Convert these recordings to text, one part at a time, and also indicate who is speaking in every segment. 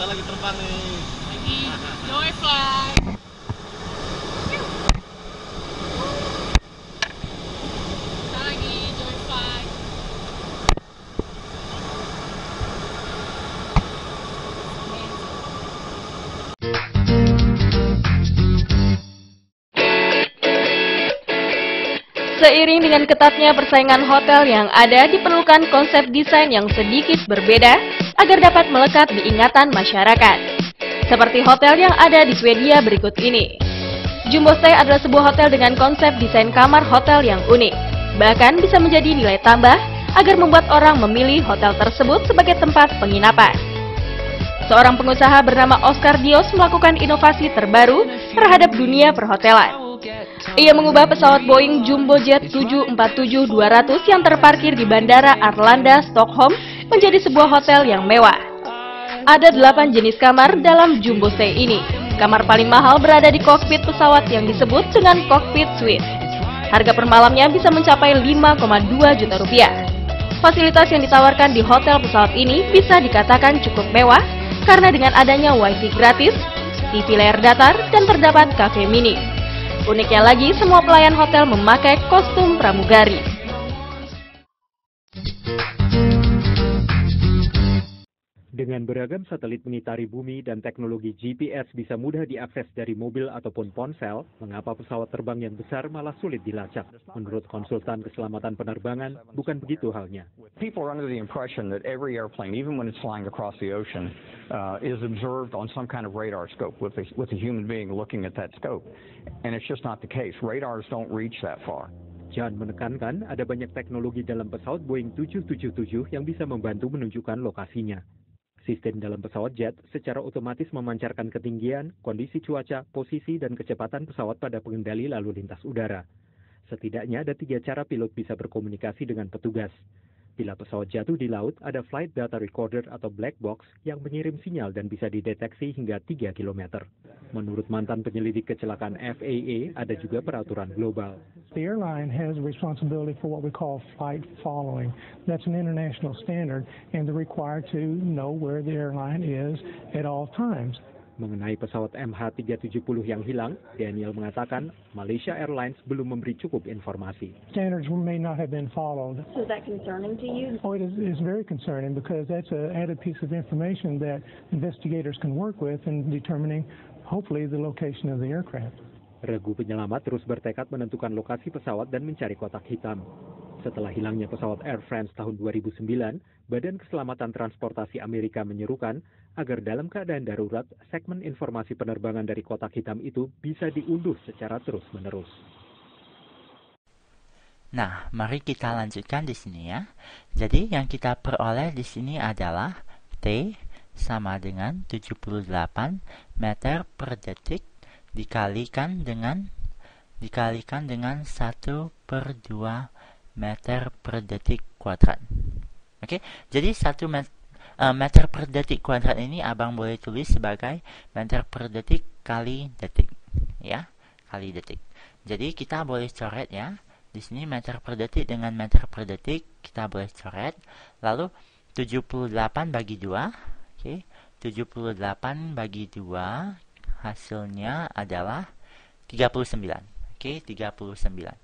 Speaker 1: kita lagi terbang nih.
Speaker 2: Lagi joy fly. Kita lagi joy fly. Seiring dengan ketatnya persaingan hotel yang ada, diperlukan konsep desain yang sedikit berbeda agar dapat melekat di ingatan masyarakat. Seperti hotel yang ada di Swedia berikut ini. Jumbo Stay adalah sebuah hotel dengan konsep desain kamar hotel yang unik. Bahkan bisa menjadi nilai tambah agar membuat orang memilih hotel tersebut sebagai tempat penginapan. Seorang pengusaha bernama Oscar Dios melakukan inovasi terbaru terhadap dunia perhotelan. Ia mengubah pesawat Boeing Jumbo Jet 747-200 yang terparkir di Bandara Arlanda, Stockholm menjadi sebuah hotel yang mewah. Ada 8 jenis kamar dalam Jumbo Stay ini. Kamar paling mahal berada di kokpit pesawat yang disebut dengan cockpit suite. Harga per malamnya bisa mencapai 5,2 juta rupiah. Fasilitas yang ditawarkan di hotel pesawat ini bisa dikatakan cukup mewah karena dengan adanya wifi gratis, TV layar datar, dan terdapat cafe mini. Uniknya lagi, semua pelayan hotel memakai kostum pramugari.
Speaker 3: Dengan beragam satelit mengitari bumi dan teknologi GPS bisa mudah diakses dari mobil ataupun ponsel, mengapa pesawat terbang yang besar malah sulit dilacak? Menurut konsultan keselamatan penerbangan, bukan begitu halnya.
Speaker 4: People are under the impression that every airplane, even when it's flying across the ocean, is observed on some kind of radar scope with a human being looking at that scope. And it's just not the case. Radars don't reach that far.
Speaker 3: John menekankan ada banyak teknologi dalam pesawat Boeing 777 yang bisa membantu menunjukkan lokasinya. Sistem dalam pesawat jet secara otomatis memancarkan ketinggian, kondisi cuaca, posisi, dan kecepatan pesawat pada pengendali lalu lintas udara. Setidaknya ada 3 cara pilot bisa berkomunikasi dengan petugas. Bila pesawat jatuh di laut, ada Flight Data Recorder atau black box yang mengirim sinyal dan bisa dideteksi hingga 3 km. Menurut mantan penyelidik kecelakaan FAA, ada juga peraturan global.
Speaker 5: The airline has a responsibility for what we call flight following. That's an international standard, and they're required to know where the airline is at all times.
Speaker 3: Mengenai pesawat MH370 yang hilang, Daniel mengatakan Malaysia Airlines belum memberi cukup informasi.
Speaker 5: Standards may not have been followed.
Speaker 6: So is that concerning to you?
Speaker 5: Oh, it is very concerning because that's an added piece of information that investigators can work with in determining, hopefully, the location of the aircraft.
Speaker 3: Regu penyelamat terus bertekad menentukan lokasi pesawat dan mencari kotak hitam. Setelah hilangnya pesawat Air France tahun 2009, Badan Keselamatan Transportasi Amerika menyerukan agar dalam keadaan darurat, segmen informasi penerbangan dari kotak hitam itu bisa diunduh secara terus-menerus.
Speaker 7: Nah, mari kita lanjutkan di sini ya. Jadi yang kita peroleh di sini adalah T sama dengan 78 meter per detik dikalikan dengan 1/2 meter per detik kuadrat. Oke, jadi 1 meter per detik kuadrat ini abang boleh tulis sebagai meter per detik kali detik, ya, kali detik. Jadi kita boleh coret ya. Di sini meter per detik dengan meter per detik kita boleh coret. Lalu 78 bagi 2, oke, 78 bagi 2 hasilnya adalah 39. Oke, 39.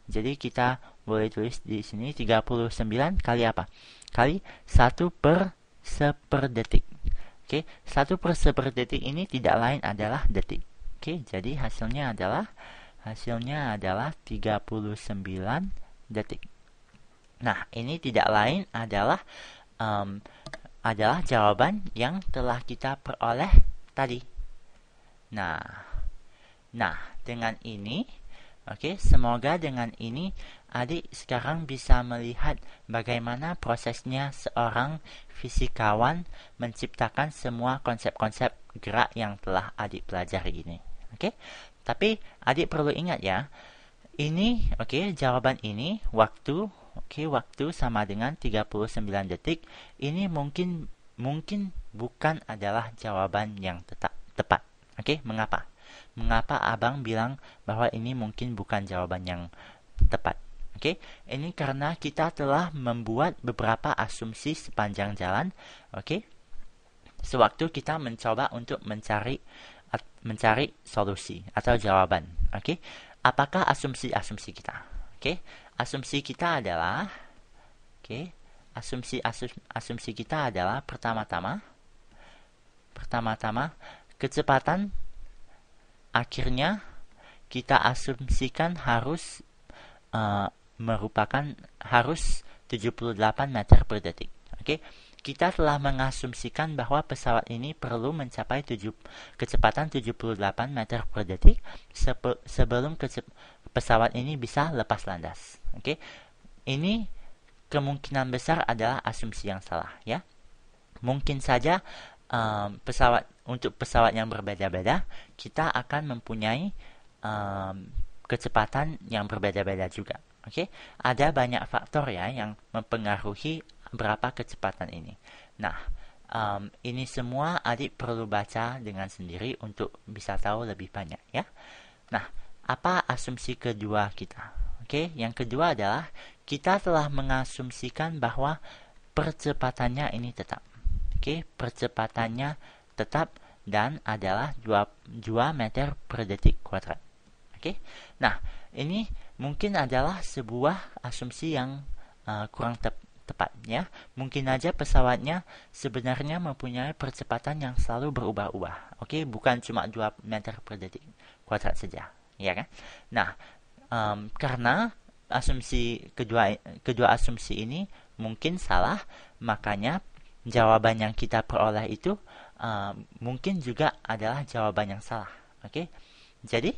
Speaker 7: Jadi kita boleh tulis di sini 39 kali apa? Kali 1/1/detik. Oke, 1/1/detik ini tidak lain adalah detik. Oke, jadi hasilnya adalah 39 detik. Nah, ini tidak lain adalah jawaban yang telah kita peroleh tadi. Nah, dengan ini, semoga dengan ini adik sekarang bisa melihat bagaimana prosesnya seorang fisikawan menciptakan semua konsep-konsep gerak yang telah adik pelajari ini. Tapi adik perlu ingat ya, ini jawaban ini waktu sama dengan 39 detik. Ini mungkin bukan adalah jawaban yang tepat. Mengapa? Mengapa abang bilang bahwa ini mungkin bukan jawaban yang tepat? Ini karena kita telah membuat beberapa asumsi sepanjang jalan. sewaktu kita mencoba untuk mencari solusi atau jawaban. Oke, apakah asumsi-asumsi kita? Oke, asumsi kita adalah asumsi kita adalah pertama-tama kecepatan akhirnya kita asumsikan harus harus 78 meter per detik. Oke, kita telah mengasumsikan bahwa pesawat ini perlu mencapai kecepatan 78 meter per detik sebelum pesawat ini bisa lepas landas. Oke, ini kemungkinan besar adalah asumsi yang salah, ya. Mungkin saja untuk pesawat yang berbeda-beda kita akan mempunyai kecepatan yang berbeda-beda juga. Oke, ada banyak faktor ya yang mempengaruhi berapa kecepatan ini. Nah, ini semua adik perlu baca dengan sendiri untuk bisa tahu lebih banyak, ya. Nah, apa asumsi kedua kita? Oke, yang kedua adalah kita telah mengasumsikan bahwa percepatannya ini tetap. Oke, percepatannya tetap dan adalah 2 meter per detik kuadrat. Oke, nah ini mungkin adalah sebuah asumsi yang kurang tepat, ya. Mungkin aja pesawatnya sebenarnya mempunyai percepatan yang selalu berubah-ubah. Oke, bukan cuma 2 meter per detik kuadrat saja, ya kan? Nah, karena asumsi kedua asumsi ini mungkin salah, makanya jawaban yang kita peroleh itu mungkin juga adalah jawaban yang salah. Oke, jadi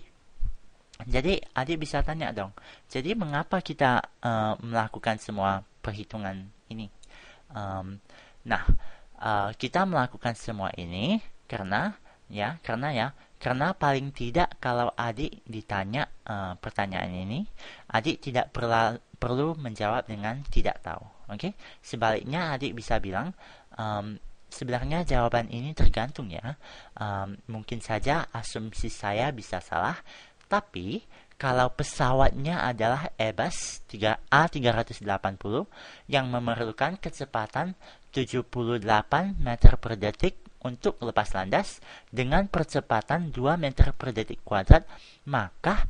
Speaker 7: adik bisa tanya dong, jadi mengapa kita melakukan semua perhitungan ini? Kita melakukan semua ini karena paling tidak kalau adik ditanya pertanyaan ini, adik tidak perlu menjawab dengan tidak tahu. Oke, sebaliknya adik bisa bilang sebenarnya jawaban ini tergantung, ya. Mungkin saja asumsi saya bisa salah, tapi kalau pesawatnya adalah Airbus A380 yang memerlukan kecepatan 78 meter per detik untuk lepas landas dengan percepatan 2 meter per detik kuadrat, maka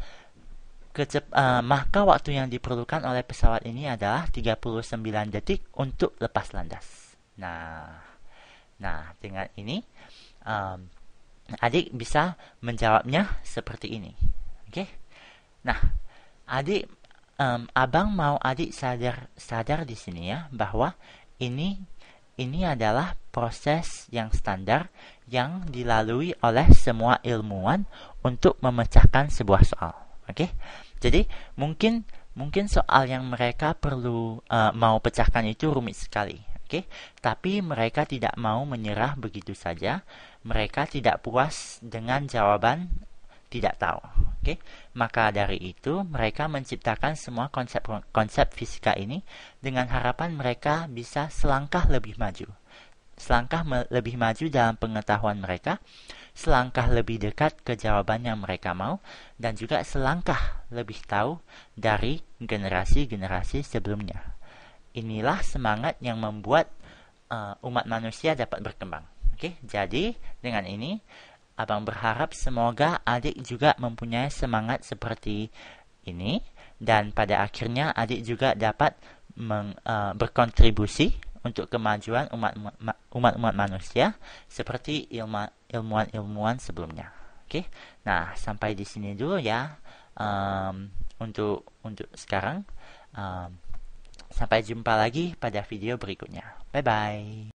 Speaker 7: waktu yang diperlukan oleh pesawat ini adalah 39 detik untuk lepas landas. Nah, dengan ini adik bisa menjawabnya seperti ini. Oke. Nah, adik abang mau adik sadar di sini, ya, bahwa ini adalah proses yang standar yang dilalui oleh semua ilmuwan untuk memecahkan sebuah soal. Oke. Jadi mungkin soal yang mereka perlu mau pecahkan itu rumit sekali. Oke. Tapi mereka tidak mau menyerah begitu saja. Mereka tidak puas dengan jawaban tidak tahu. Oke. Maka dari itu mereka menciptakan semua konsep fisika ini dengan harapan mereka bisa selangkah lebih maju dalam pengetahuan mereka, selangkah lebih dekat ke jawaban yang mereka mau, dan juga selangkah lebih tahu dari generasi-generasi sebelumnya. Inilah semangat yang membuat umat manusia dapat berkembang. Oke, jadi dengan ini abang berharap semoga adik juga mempunyai semangat seperti ini, dan pada akhirnya adik juga dapat berkontribusi untuk kemajuan umat manusia seperti ilmuwan sebelumnya. Oke, nah sampai di sini dulu, ya. Untuk sekarang, sampai jumpa lagi pada video berikutnya. Bye bye.